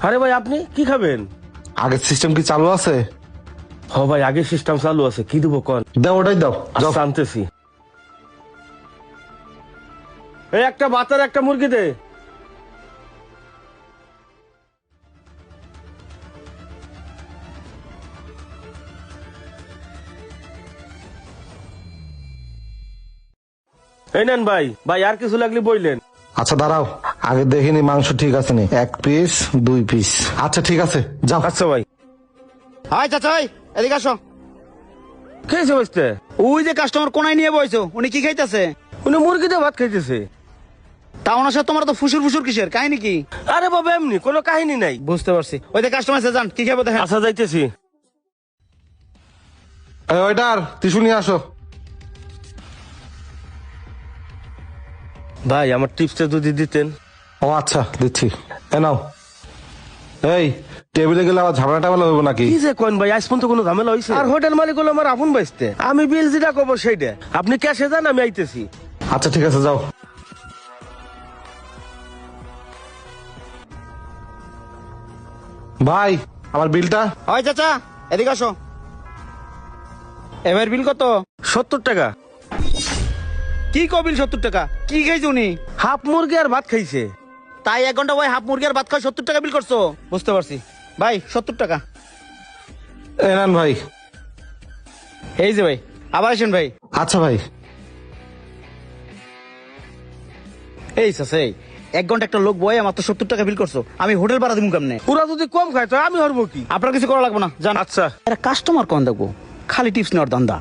আরে ভাই আপনি কি খাবেন? আগের সিস্টেম কি চালু আছে? হ ভাই আগের সিস্টেম চালু আছে, কি দেবো কন? দাও, ওটাই দাও। যাও। আচ্ছা আনতেছি। এই একটা বাতার একটা মুরগি দে। এই নেন ভাই, ভাই আর কিছু লাগলে বইলেন। আচ্ছা দাঁড়াও, আগে দেখিনি মাংস ঠিক আছে নি। 1 পিস 2 পিস। আচ্ছা ঠিক আছে, যাও। আচ্ছা ভাই। হাই চাচা, এদিকে আসো। খেয়েছে বসতে? ওই যে কাস্টমার কোনায় নিয়ে বইছো, উনি কি খাইতেছে? উনি মুরগি দিয়ে ভাত খাইতেছে। তা ওনার সাথে তোমার তো ফুসুর ফুসুর কিসের কাহিনী কি? আরে বাবা এমনি কোনো কাহিনী নাই। বুঝতে পারছি। ওই যে কাস্টমার আছে, যান কি খাবো দেখেন। আচ্ছা যাইতেছি। এই ওইটার টিস্যু নিয়ে আসো। ভাই আমার টিপসটা যদি দিতেন। ও আচ্ছা দিচ্ছি, এ নাও। এই টেবিলে গেলে আবার ঝামেলা টামেলা হইব নাকি? কি যে কোন ভাই, আজ পর্যন্ত কোনো ঝামেলা হয়েছে? আর হোটেল মালিক হলো আমার আপন বাইসতে, আমি বিল যেটা করবো সেইটা আপনি ক্যাশে যান, আমি আইতেছি। আচ্ছা ঠিক আছে, যাও। ভাই আমার বিলটা। হয় চাচা, এদিকে আসো। এবার বিল কত? 70 টাকা। কি কবিল 70 টাকা? কি খাইছে উনি? হাফ মুরগি আর ভাত খাইছে। তাই 1 ঘন্টা ভাই হাফ মুরগি আর ভাত খাই 70 টাকা বিল করছো? বুঝতে পারছি ভাই, 70 টাকা। এ নেন ভাই। এই যে ভাই, আবার আসেন ভাই। আচ্ছা ভাই। এই চাচা, 1 ঘন্টা একটা লোক বয় আমার তো 70 টাকা বিল করছো, আমি হোটেল ভাড়া দিব কেমনে? পুরা যদি কম খায় তো আমি হরবো কি? আপনার কিছু করা লাগবে না, জান। আচ্ছা কাস্টমার কোন দেখবো, খালি টিপস নেওয়ার ধান্দা।